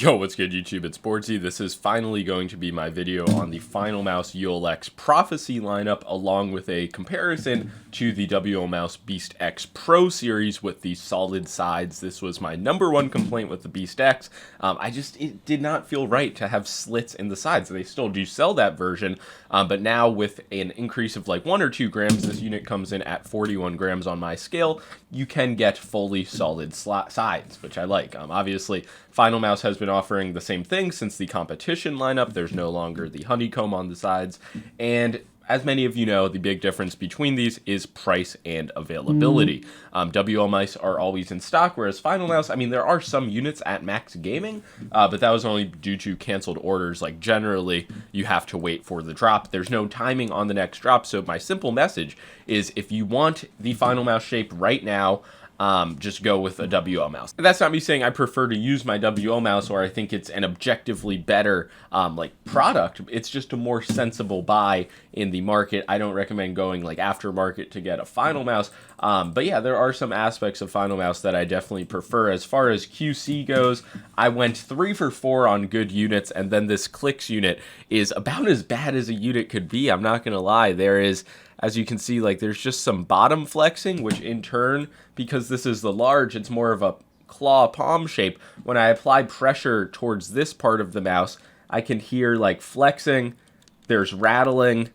Yo, what's good YouTube? It's boardzy. This is finally going to be my video on the Finalmouse ULX Prophecy lineup, along with a comparison to the WLmouse BeastX Pro series with the solid sides. This was my #1 complaint with the BeastX. It did not feel right to have slits in the sides. They still do sell that version, but now with an increase of like 1 or 2 grams, this unit comes in at 41 grams on my scale. You can get fully solid sides, which I like. Obviously, Finalmouse has been offering the same thing since the competition lineup. There's no longer the honeycomb on the sides, and as many of you know, the big difference between these is price and availability. WLmice are always in stock, whereas Finalmouse, I mean, there are some units at Max Gaming, but that was only due to canceled orders. Like, generally, you have to wait for the drop. There's no timing on the next drop, so my simple message is if you want the Finalmouse shape right now, just go with a WLmouse. That's not me saying I prefer to use my WLmouse or I think it's an objectively better product. It's just a more sensible buy in the market. I don't recommend going like aftermarket to get a Finalmouse. But yeah, there are some aspects of Finalmouse that I definitely prefer. As far as QC goes, I went 3 for 4 on good units, and then this Clicks unit is about as bad as a unit could be. I'm not gonna lie. There is, as you can see, like there's just some bottom flexing, which in turn, because this is the large, it's more of a claw palm shape. When I apply pressure towards this part of the mouse, I can hear like flexing, there's rattling,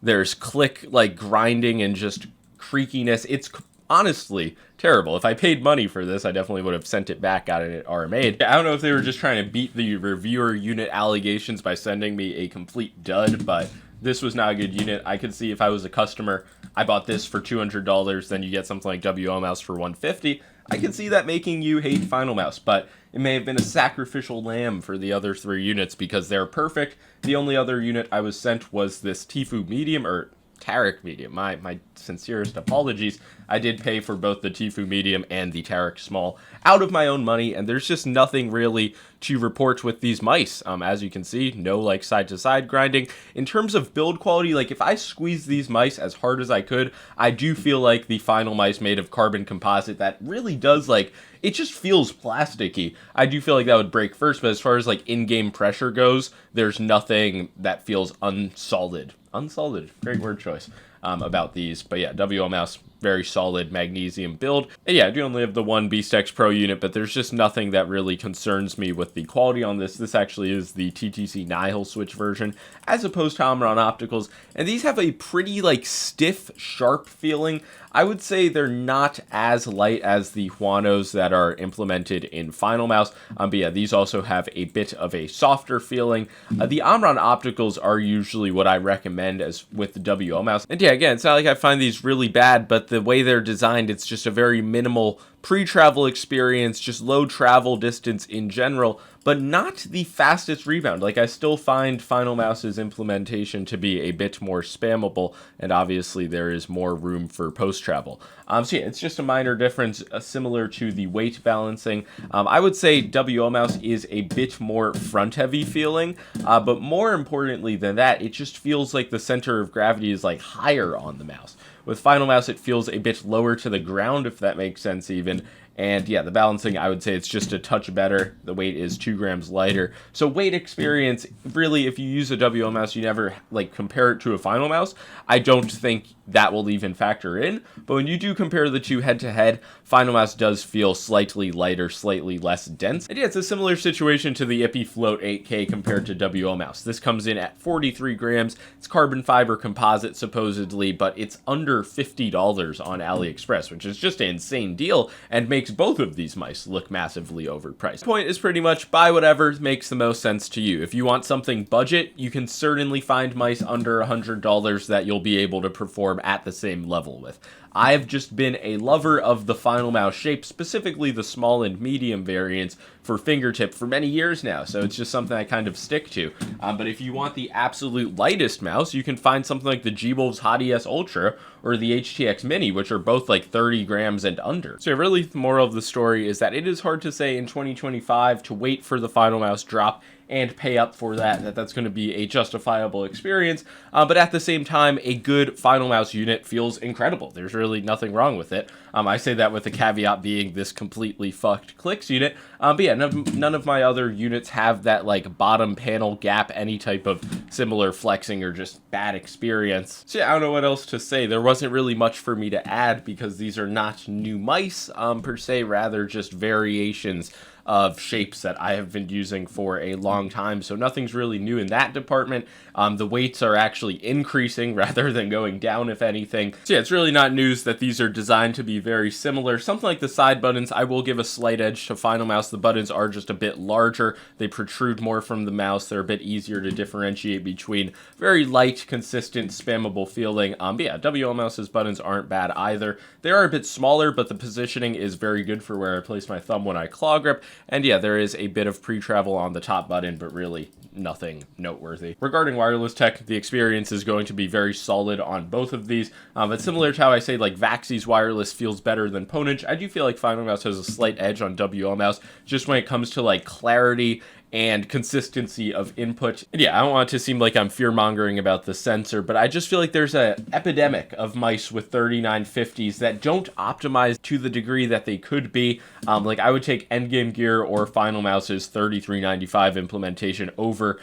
there's click like grinding and just creakiness. It's honestly terrible. If I paid money for this, I definitely would have sent it back, got it RMA'd. I don't know if they were just trying to beat the reviewer unit allegations by sending me a complete dud, but this was not a good unit. I could see if I was a customer, I bought this for $200, then you get something like WLmouse for $150. I could see that making you hate Finalmouse, but it may have been a sacrificial lamb for the other 3 units because they're perfect. The only other unit I was sent was this Tfue Medium, or Tarek Medium. My sincerest apologies. I did pay for both the Tfue Medium and the Tarek Small out of my own money, and there's just nothing really to report with these mice. As you can see, no like side-to-side grinding. In terms of build quality, like if I squeeze these mice as hard as I could, I do feel like the Finalmice made of carbon composite that really does like, it just feels plasticky. I do feel like that would break first, but as far as like in-game pressure goes, there's nothing that feels unsolid. Unsolid, great word choice about these. But yeah, WLmouse, very solid magnesium build. And yeah, I do only have the one BeastX Pro unit, but there's just nothing that really concerns me with the quality on this. This actually is the TTC Nihil switch version, as opposed to Omron Opticals. And these have a pretty like stiff, sharp feeling. I would say they're not as light as the Huanos that are implemented in Finalmouse. But yeah, these also have a bit of a softer feeling. The Omron Opticals are usually what I recommend as with the WLmouse. And yeah, again, it's not like I find these really bad, but the way they're designed, it's just a very minimal pre-travel experience, just low travel distance in general, but not the fastest rebound. Like, I still find Finalmouse's implementation to be a bit more spammable, and obviously there is more room for post-travel. So yeah, it's just a minor difference, similar to the weight balancing. I would say WLmouse is a bit more front-heavy feeling, but more importantly than that, it just feels like the center of gravity is like higher on the mouse. With Finalmouse, it feels a bit lower to the ground, if that makes sense even. And yeah, the balancing, I would say it's just a touch better. The weight is 2 grams lighter. So weight experience, really, if you use a WLmouse, you never like compare it to a Finalmouse. I don't think that will even factor in. But when you do compare the two head to head, Finalmouse does feel slightly lighter, slightly less dense. And yeah, it's a similar situation to the Ippy Float 8K compared to WLmouse. This comes in at 43 grams. It's carbon fiber composite supposedly, but it's under $50 on AliExpress, which is just an insane deal and makes both of these mice look massively overpriced. The point is pretty much buy whatever makes the most sense to you. If you want something budget, you can certainly find mice under $100 that you'll be able to perform at the same level with. I've just been a lover of the Finalmouse shape, specifically the small and medium variants for fingertip for many years now, so it's just something I kind of stick to. But if you want the absolute lightest mouse, you can find something like the G-Wolves Hot ES Ultra or the HTX Mini, which are both like 30 grams and under. So really, the moral of the story is that it is hard to say in 2025 to wait for the Finalmouse drop and pay up for that's going to be a justifiable experience, but at the same time, a good Finalmouse unit feels incredible. There's really nothing wrong with it. I say that with the caveat being this completely fucked clicks unit. But yeah, none of my other units have that like bottom panel gap, any type of similar flexing or just bad experience. So yeah, I don't know what else to say. There wasn't really much for me to add because these are not new mice per se, rather just variations of shapes that I have been using for a long time. So nothing's really new in that department. The weights are actually increasing rather than going down, if anything. So yeah, it's really not news that these are designed to be very similar. Something like the side buttons, I will give a slight edge to Finalmouse. The buttons are just a bit larger. They protrude more from the mouse. They're a bit easier to differentiate between. Very light, consistent, spammable feeling. But yeah, WLmouse's buttons aren't bad either. They are a bit smaller, but the positioning is very good for where I place my thumb when I claw grip. And yeah, there is a bit of pre-travel on the top button, but really nothing noteworthy. Regarding wireless tech, the experience is going to be very solid on both of these. But similar to how I say like Vaxi's wireless feels better than Ponage, I do feel like Finalmouse has a slight edge on WLmouse just when it comes to like clarity and consistency of input. And yeah, I don't want it to seem like I'm fear-mongering about the sensor, but I just feel like there's an epidemic of mice with 3950s that don't optimize to the degree that they could be. Like I would take Endgame Gear or Finalmouse's 3395 implementation over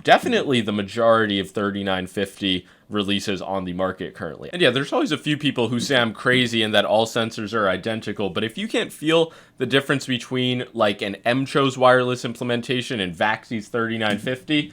definitely the majority of 3950 releases on the market currently. And yeah, there's always a few people who say I'm crazy and that all sensors are identical, but if you can't feel the difference between like an Mcho's wireless implementation and Vaxi's 3950,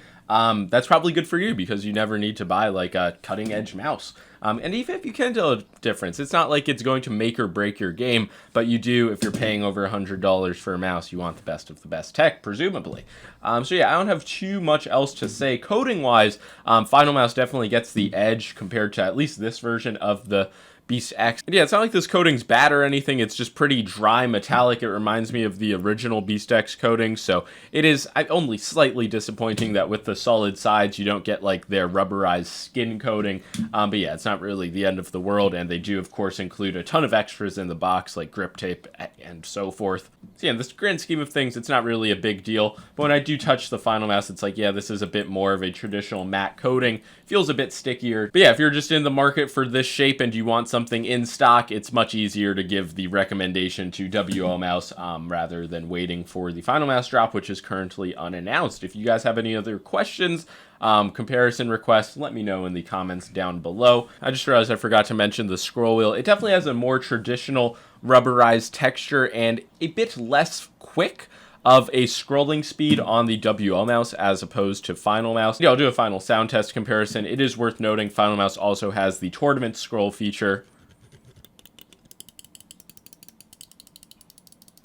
that's probably good for you because you never need to buy like a cutting edge mouse. And even if you can tell a difference, it's not like it's going to make or break your game, but you do, if you're paying over $100 for a mouse, you want the best of the best tech, presumably. So yeah, I don't have too much else to say. Coding-wise, Finalmouse definitely gets the edge compared to at least this version of the BeastX. And yeah, it's not like this coating's bad or anything. It's just pretty dry metallic. It reminds me of the original BeastX coating. So it is only slightly disappointing that with the solid sides, you don't get like their rubberized skin coating. But yeah, it's not really the end of the world. And they do, of course, include a ton of extras in the box, like grip tape and so forth. So yeah, in this grand scheme of things, it's not really a big deal. But when I do touch the Finalmouse, it's like, yeah, this is a bit more of a traditional matte coating. Feels a bit stickier. But yeah, if you're just in the market for this shape and you want something in stock, it's much easier to give the recommendation to WLmouse rather than waiting for the Finalmouse drop, which is currently unannounced. If you guys have any other questions, comparison requests, let me know in the comments down below. I just realized I forgot to mention the scroll wheel. It definitely has a more traditional rubberized texture and a bit less quick of a scrolling speed on the WLmouse as opposed to Finalmouse. Yeah, I'll do a final sound test comparison. It is worth noting Finalmouse also has the tournament scroll feature.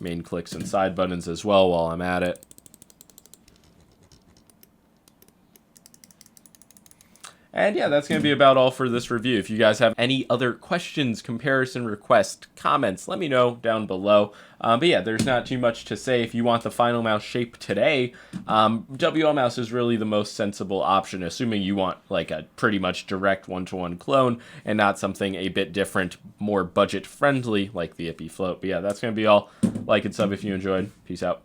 Main clicks and side buttons as well while I'm at it. And yeah, that's going to be about all for this review. If you guys have any other questions, comparison requests, comments, let me know down below. But yeah, there's not too much to say. If you want the Finalmouse shape today, WLmouse is really the most sensible option, assuming you want like a pretty much direct one-to-one clone and not something a bit different, more budget-friendly like the Ippy Float. But yeah, that's going to be all. Like and sub if you enjoyed. Peace out.